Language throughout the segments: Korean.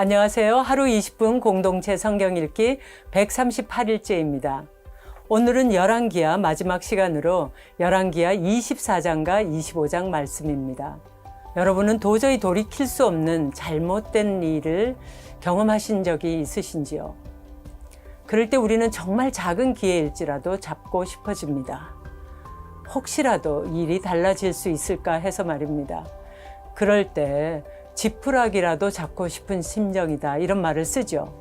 안녕하세요. 하루 20분 공동체 성경 읽기 138일째입니다. 오늘은 열왕기하 마지막 시간으로 열왕기하 24장과 25장 말씀입니다. 여러분은 도저히 돌이킬 수 없는 잘못된 일을 경험하신 적이 있으신지요? 그럴 때 우리는 정말 작은 기회일지라도 잡고 싶어집니다. 혹시라도 일이 달라질 수 있을까 해서 말입니다. 그럴 때 지푸라기라도 잡고 싶은 심정이다, 이런 말을 쓰죠.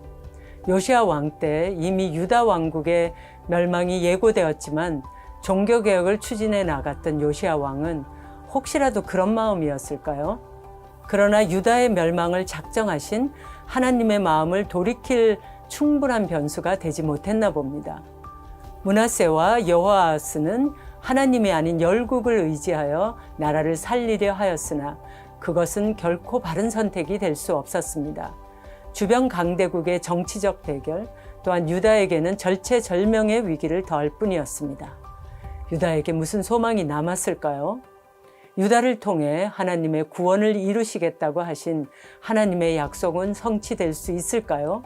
요시야 왕 때 이미 유다 왕국의 멸망이 예고되었지만 종교개혁을 추진해 나갔던 요시야 왕은 혹시라도 그런 마음이었을까요? 그러나 유다의 멸망을 작정하신 하나님의 마음을 돌이킬 충분한 변수가 되지 못했나 봅니다. 므낫세와 여호아스는 하나님이 아닌 열국을 의지하여 나라를 살리려 하였으나 그것은 결코 바른 선택이 될 수 없었습니다. 주변 강대국의 정치적 대결, 또한 유다에게는 절체절명의 위기를 더할 뿐이었습니다. 유다에게 무슨 소망이 남았을까요? 유다를 통해 하나님의 구원을 이루시겠다고 하신 하나님의 약속은 성취될 수 있을까요?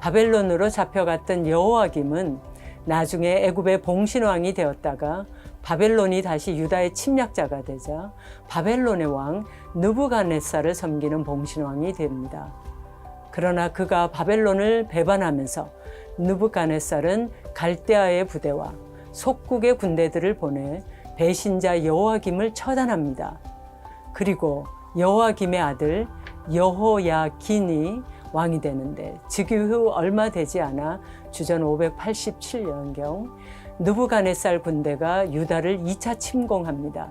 바벨론으로 잡혀갔던 여호야김은 나중에 애굽의 봉신왕이 되었다가 바벨론이 다시 유다의 침략자가 되자 바벨론의 왕 느부갓네살을 섬기는 봉신왕이 됩니다. 그러나 그가 바벨론을 배반하면서 느부갓네살은 갈대아의 부대와 속국의 군대들을 보내 배신자 여호야김을 처단합니다. 그리고 여호야김의 아들 여호야긴이 왕이 되는데 즉위 후 얼마 되지 않아 주전 587년경 느부갓네살 군대가 유다를 2차 침공합니다.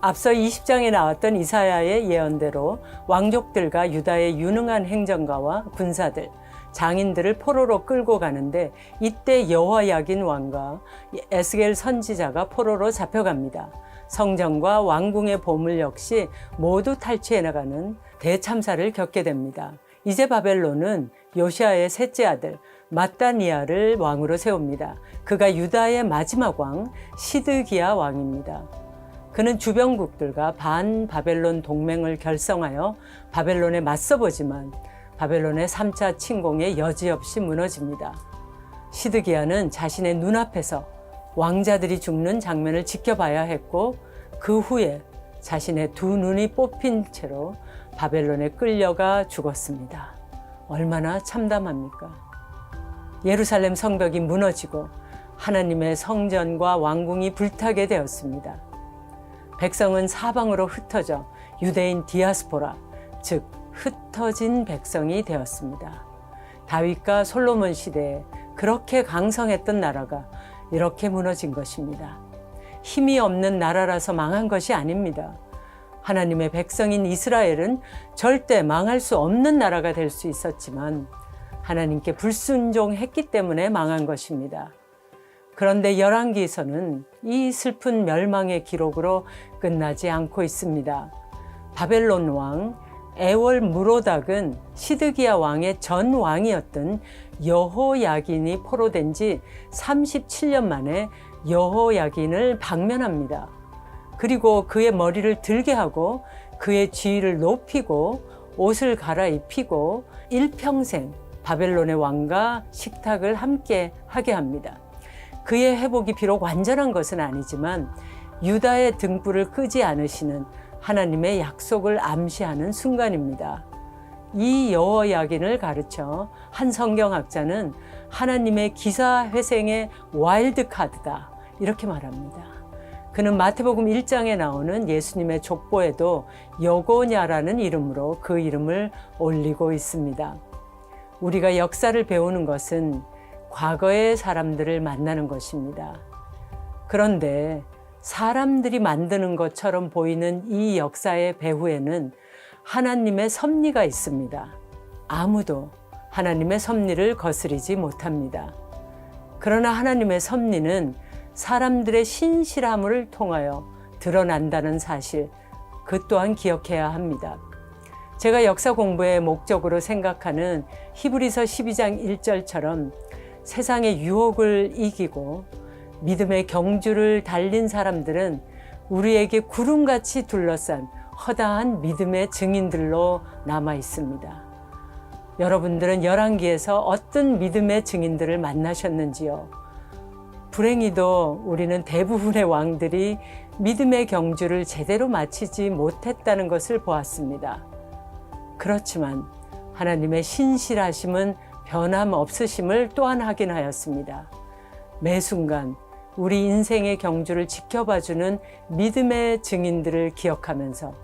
앞서 20장에 나왔던 이사야의 예언대로 왕족들과 유다의 유능한 행정가와 군사들, 장인들을 포로로 끌고 가는데 이때 여호야긴 왕과 에스겔 선지자가 포로로 잡혀갑니다. 성전과 왕궁의 보물 역시 모두 탈취해 나가는 대참사를 겪게 됩니다. 이제 바벨론은 요시아의 셋째 아들 마따니아를 왕으로 세웁니다. 그가 유다의 마지막 왕 시드기야 왕입니다. 그는 주변국들과 반바벨론 동맹을 결성하여 바벨론에 맞서보지만 바벨론의 3차 침공에 여지없이 무너집니다. 시드기야는 자신의 눈앞에서 왕자들이 죽는 장면을 지켜봐야 했고 그 후에 자신의 두 눈이 뽑힌 채로 바벨론에 끌려가 죽었습니다. 얼마나 참담합니까? 예루살렘 성벽이 무너지고 하나님의 성전과 왕궁이 불타게 되었습니다. 백성은 사방으로 흩어져 유대인 디아스포라, 즉 흩어진 백성이 되었습니다. 다윗과 솔로몬 시대에 그렇게 강성했던 나라가 이렇게 무너진 것입니다. 힘이 없는 나라라서 망한 것이 아닙니다. 하나님의 백성인 이스라엘은 절대 망할 수 없는 나라가 될 수 있었지만 하나님께 불순종했기 때문에 망한 것입니다. 그런데 열왕기서는 이 슬픈 멸망의 기록으로 끝나지 않고 있습니다. 바벨론 왕 에월무로닥은 시드기야 왕의 전 왕이었던 여호야긴이 포로된 지 37년 만에 여호야긴을 방면합니다. 그리고 그의 머리를 들게 하고 그의 지위를 높이고 옷을 갈아입히고 일평생 바벨론의 왕과 식탁을 함께 하게 합니다. 그의 회복이 비록 완전한 것은 아니지만 유다의 등불을 끄지 않으시는 하나님의 약속을 암시하는 순간입니다. 이 여호야긴을 가르쳐 한 성경학자는 하나님의 기사회생의 와일드카드다, 이렇게 말합니다. 그는 마태복음 1장에 나오는 예수님의 족보에도 여고냐라는 이름으로 그 이름을 올리고 있습니다. 우리가 역사를 배우는 것은 과거의 사람들을 만나는 것입니다. 그런데 사람들이 만드는 것처럼 보이는 이 역사의 배후에는 하나님의 섭리가 있습니다. 아무도 하나님의 섭리를 거스르지 못합니다. 그러나 하나님의 섭리는 사람들의 신실함을 통하여 드러난다는 사실, 그 또한 기억해야 합니다. 제가 역사 공부의 목적으로 생각하는 히브리서 12장 1절처럼 세상의 유혹을 이기고 믿음의 경주를 달린 사람들은 우리에게 구름같이 둘러싼 허다한 믿음의 증인들로 남아 있습니다. 여러분들은 열왕기에서 어떤 믿음의 증인들을 만나셨는지요? 불행히도 우리는 대부분의 왕들이 믿음의 경주를 제대로 마치지 못했다는 것을 보았습니다. 그렇지만 하나님의 신실하심은 변함없으심을 또한 확인하였습니다. 매 순간 우리 인생의 경주를 지켜봐주는 믿음의 증인들을 기억하면서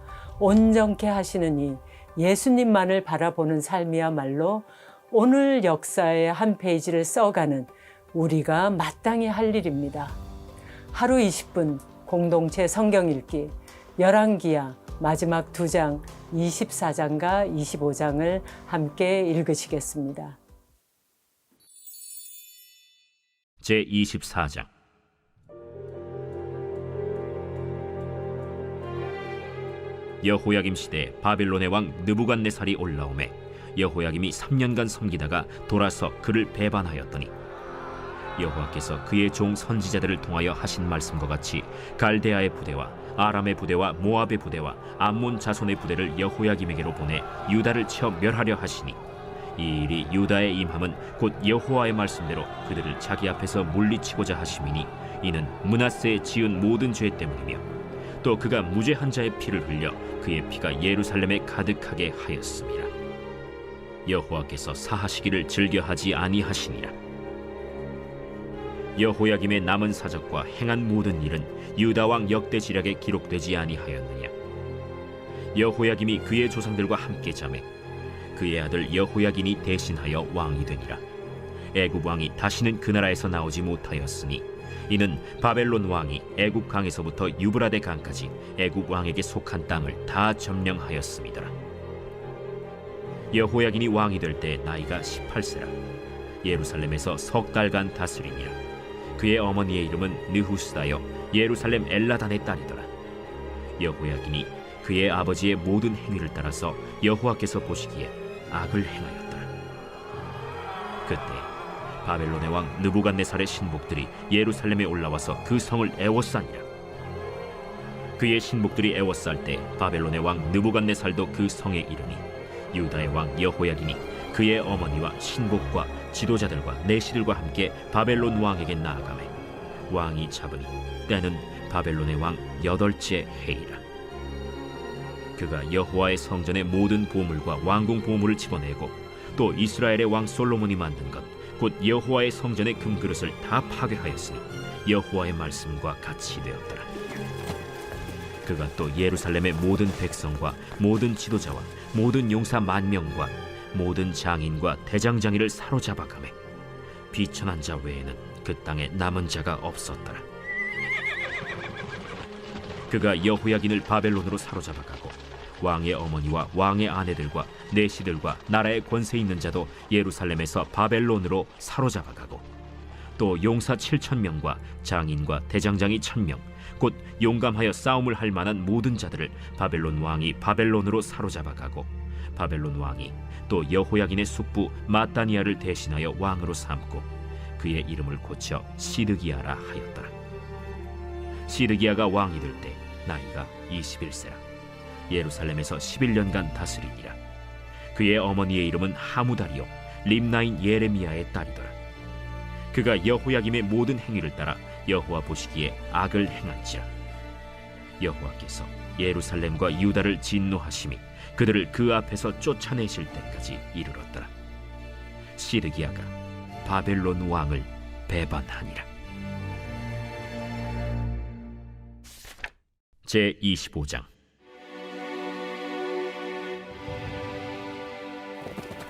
온전케 하시는 이 예수님만을 바라보는 삶이야말로 오늘 역사의 한 페이지를 써가는 우리가 마땅히 할 일입니다. 하루 20분 공동체 성경 읽기 열왕기야 마지막 2장 24장과 25장을 함께 읽으시겠습니다. 제24장. 여호야김 시대에 바벨론의 왕 느부갓네살이 올라오매 여호야김이 3년간 섬기다가 돌아서 그를 배반하였더니 여호와께서 그의 종 선지자들을 통하여 하신 말씀과 같이 갈대아의 부대와 아람의 부대와 모압의 부대와 암몬 자손의 부대를 여호야김에게로 보내 유다를 쳐 멸하려 하시니 이 일이 유다의 임함은 곧 여호와의 말씀대로 그들을 자기 앞에서 물리치고자 하심이니 이는 므낫세의 지은 모든 죄 때문이며 또 그가 무죄한 자의 피를 흘려 그의 피가 예루살렘에 가득하게 하였습니다. 여호와께서 사하시기를 즐겨하지 아니하시니라. 여호야김의 남은 사적과 행한 모든 일은 유다 왕 역대지략에 기록되지 아니하였느냐. 여호야김이 그의 조상들과 함께 자매 그의 아들 여호야긴이 대신하여 왕이 되니라. 애굽 왕이 다시는 그 나라에서 나오지 못하였으니 이는 바벨론 왕이 애굽 강에서부터 유브라데 강까지 애굽 왕에게 속한 땅을 다 점령하였습니다. 여호야긴이 왕이 될 때 나이가 18세라. 예루살렘에서 석 달간 다스리니라. 그의 어머니의 이름은 느후스다여 예루살렘 엘라단의 딸이더라. 여호야긴이 그의 아버지의 모든 행위를 따라서 여호와께서 보시기에 악을 행하였더라. 그때 바벨론의 왕 느부갓네살의 신복들이 예루살렘에 올라와서 그 성을 애워싸니라. 그의 신복들이 애워쌀 때 바벨론의 왕 느부갓네살도 그 성에 이르니 유다의 왕 여호야긴이 그의 어머니와 신복과 지도자들과 내시들과 함께 바벨론 왕에게 나아가매 왕이 잡으니 때는 바벨론의 왕 8째 해이라. 그가 여호와의 성전의 모든 보물과 왕궁 보물을 집어내고 또 이스라엘의 왕 솔로몬이 만든 것 곧 여호와의 성전의 금그릇을 다 파괴하였으니 여호와의 말씀과 같이 되었더라. 그가 또 예루살렘의 모든 백성과 모든 지도자와 모든 용사 10,000명과 모든 장인과 대장장이를 사로잡아가매 비천한 자 외에는 그 땅에 남은 자가 없었더라. 그가 여호야긴을 바벨론으로 사로잡아가고 왕의 어머니와 왕의 아내들과 내시들과 나라의 권세 있는 자도 예루살렘에서 바벨론으로 사로잡아가고 또 용사 7,000명과 장인과 대장장이 1,000명 곧 용감하여 싸움을 할 만한 모든 자들을 바벨론 왕이 바벨론으로 사로잡아가고 바벨론 왕이 또 여호야긴의 숙부 마따니아를 대신하여 왕으로 삼고 그의 이름을 고쳐 시드기야라 하였더라. 시드기야가 왕이 될 때 나이가 21세라. 예루살렘에서 11년간 다스리니라. 그의 어머니의 이름은 하무다리요 림나인 예레미야의 딸이더라. 그가 여호야김의 모든 행위를 따라 여호와 보시기에 악을 행한지라. 여호와께서 예루살렘과 유다를 진노하심이 그들을 그 앞에서 쫓아내실 때까지 이르렀더라. 시드기야가 바벨론 왕을 배반하니라. 제25장.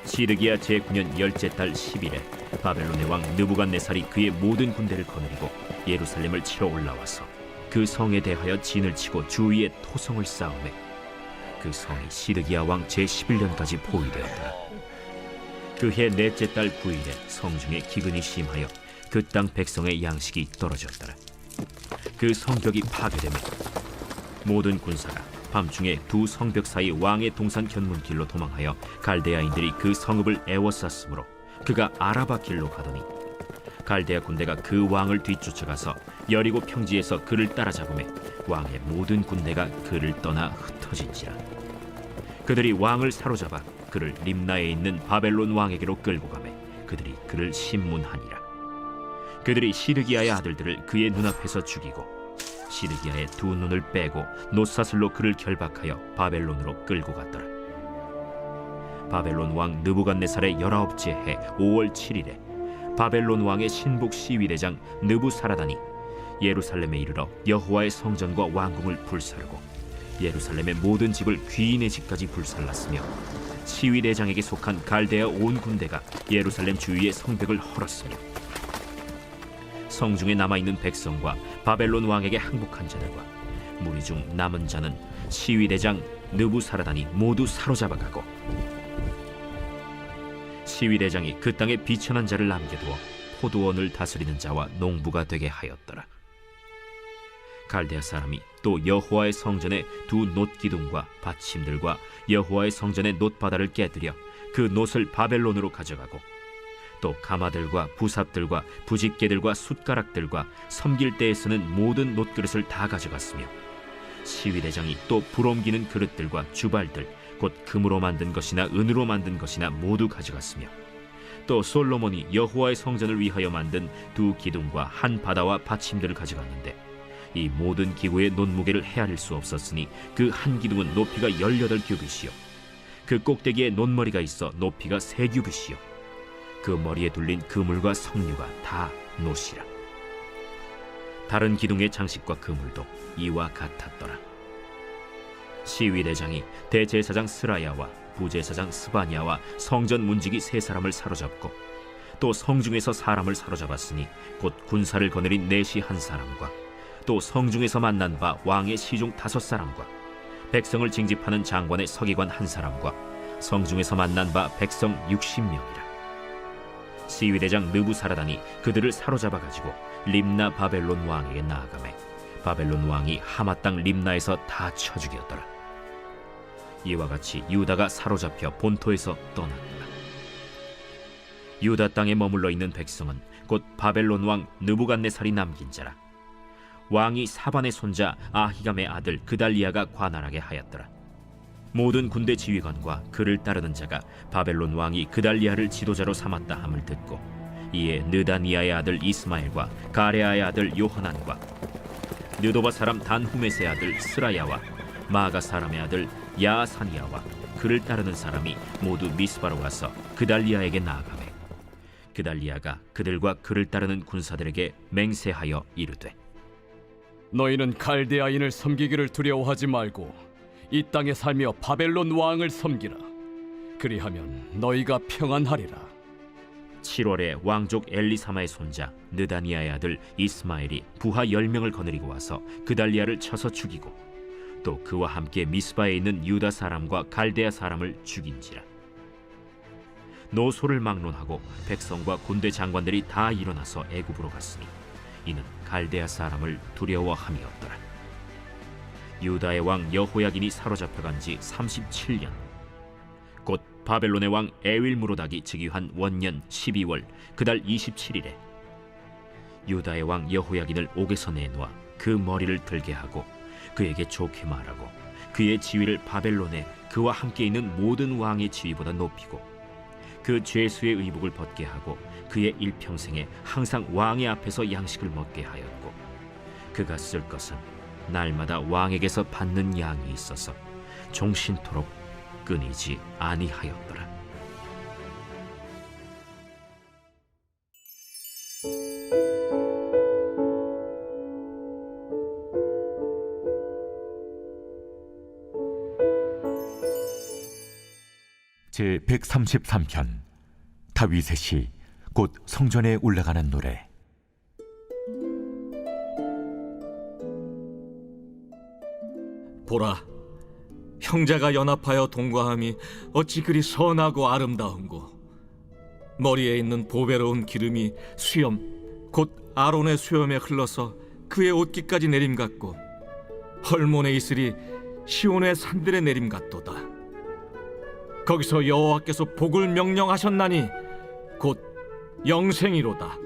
시드기야 제9년 10째 달 10일에 바벨론의 왕 느부갓네살이 그의 모든 군대를 거느리고 예루살렘을 치러 올라와서 그 성에 대하여 진을 치고 주위에 토성을 쌓으매 그 성이 시드기야 왕 제11년까지 포위되었더라. 그해 넷째 달 9일에 성중에 기근이 심하여 그 땅 백성의 양식이 떨어졌더라. 그 성벽이 파괴되매 모든 군사가 밤중에 두 성벽 사이 왕의 동산 견문길로 도망하여 갈대아인들이 그 성읍을 애워쌌으므로 그가 아라바 길로 가더니 갈대아 군대가 그 왕을 뒤쫓아가서 여리고 평지에서 그를 따라잡으매 왕의 모든 군대가 그를 떠나 흩어진지라. 그들이 왕을 사로잡아 그를 림나에 있는 바벨론 왕에게로 끌고 가매 그들이 그를 신문하니라. 그들이 시드기야의 아들들을 그의 눈앞에서 죽이고 시드기야의 두 눈을 빼고 놋사슬로 그를 결박하여 바벨론으로 끌고 갔더라. 바벨론 왕 느부갓네살의 19째 해 5월 7일에 바벨론 왕의 신복 시위대장 느부사라단이 예루살렘에 이르러 여호와의 성전과 왕궁을 불사르고 예루살렘의 모든 집을 귀인의 집까지 불살랐으며 시위대장에게 속한 갈대아 온 군대가 예루살렘 주위의 성벽을 헐었으며 성중에 남아있는 백성과 바벨론 왕에게 항복한 자들과 무리 중 남은 자는 시위대장 느부사라단이 모두 사로잡아가고 시위대장이 그 땅에 비천한 자를 남겨두어 포도원을 다스리는 자와 농부가 되게 하였더라. 갈대아 사람이 또 여호와의 성전의 두 놋기둥과 받침들과 여호와의 성전의 놋바다를 깨뜨려 그 놋을 바벨론으로 가져가고 또 가마들과 부삽들과 부집개들과 숟가락들과 섬길 때에 쓰는 모든 놋그릇을 다 가져갔으며 시위대장이 또 불옮기는 그릇들과 주발들 곧 금으로 만든 것이나 은으로 만든 것이나 모두 가져갔으며 또 솔로몬이 여호와의 성전을 위하여 만든 두 기둥과 한 바다와 받침들을 가져갔는데 이 모든 기구의 놋무게를 헤아릴 수 없었으니 그 한 기둥은 높이가 18규빗이요 그 꼭대기에 놋머리가 있어 높이가 3규빗이요 그 머리에 둘린 그물과 석류가 다 놋이라. 다른 기둥의 장식과 그물도 이와 같았더라. 시위대장이 대제사장 스라야와 부제사장 스바냐와 성전 문지기 3사람을 사로잡고 또 성중에서 사람을 사로잡았으니 곧 군사를 거느린 내시 1사람과 또 성중에서 만난 바 왕의 시중 5사람과 백성을 징집하는 장관의 서기관 1사람과 성중에서 만난 바 백성 60명이라. 시위대장 느부사라단이 그들을 사로잡아 가지고 림나 바벨론 왕에게 나아가매 바벨론 왕이 하마 땅 림나에서 다 쳐 죽였더라. 이와 같이 유다가 사로잡혀 본토에서 떠났더라. 유다 땅에 머물러 있는 백성은 곧 바벨론 왕 느부갓네살이 남긴 자라. 왕이 사반의 손자 아히감의 아들 그달리아가 관할하게 하였더라. 모든 군대 지휘관과 그를 따르는 자가 바벨론 왕이 그달리아를 지도자로 삼았다 함을 듣고 이에 느다니아의 아들 이스마엘과 가레아의 아들 요하난과 느도바 사람 단후메스의 아들 스라야와 마가 사람의 아들 야사니아와 그를 따르는 사람이 모두 미스바로 가서 그달리아에게 나아가매 그달리아가 그들과 그를 따르는 군사들에게 맹세하여 이르되 너희는 갈대아인을 섬기기를 두려워하지 말고 이 땅에 살며 바벨론 왕을 섬기라. 그리하면 너희가 평안하리라. 7월에 왕족 엘리사마의 손자 느다니아의 아들 이스마엘이 부하 10명을 거느리고 와서 그달리아를 쳐서 죽이고 또 그와 함께 미스바에 있는 유다 사람과 갈대아 사람을 죽인지라. 노소를 막론하고 백성과 군대 장관들이 다 일어나서 애굽으로 갔으니 이는 갈대아 사람을 두려워함이었더라. 유다의 왕 여호야긴이 사로잡혀간 지 37년 곧 바벨론의 왕 에윌무로닥이 즉위한 원년 12월 그달 27일에 유다의 왕 여호야긴을 옥에서 내놓아 그 머리를 들게 하고 그에게 좋게 말하고 그의 지위를 바벨론에 그와 함께 있는 모든 왕의 지위보다 높이고 그 죄수의 의복을 벗게 하고 그의 일평생에 항상 왕의 앞에서 양식을 먹게 하였고 그가 쓸 것은 날마다 왕에게서 받는 양이 있어서 종신토록 끊이지 아니하였더라. 제 133편 다윗의 시 곧 성전에 올라가는 노래. 보라, 형제가 연합하여 동거함이 어찌 그리 선하고 아름다운고. 머리에 있는 보배로운 기름이 수염 곧 아론의 수염에 흘러서 그의 옷깃까지 내림 같고 헐몬의 이슬이 시온의 산들의 내림 같도다. 거기서 여호와께서 복을 명령하셨나니 곧 영생이로다.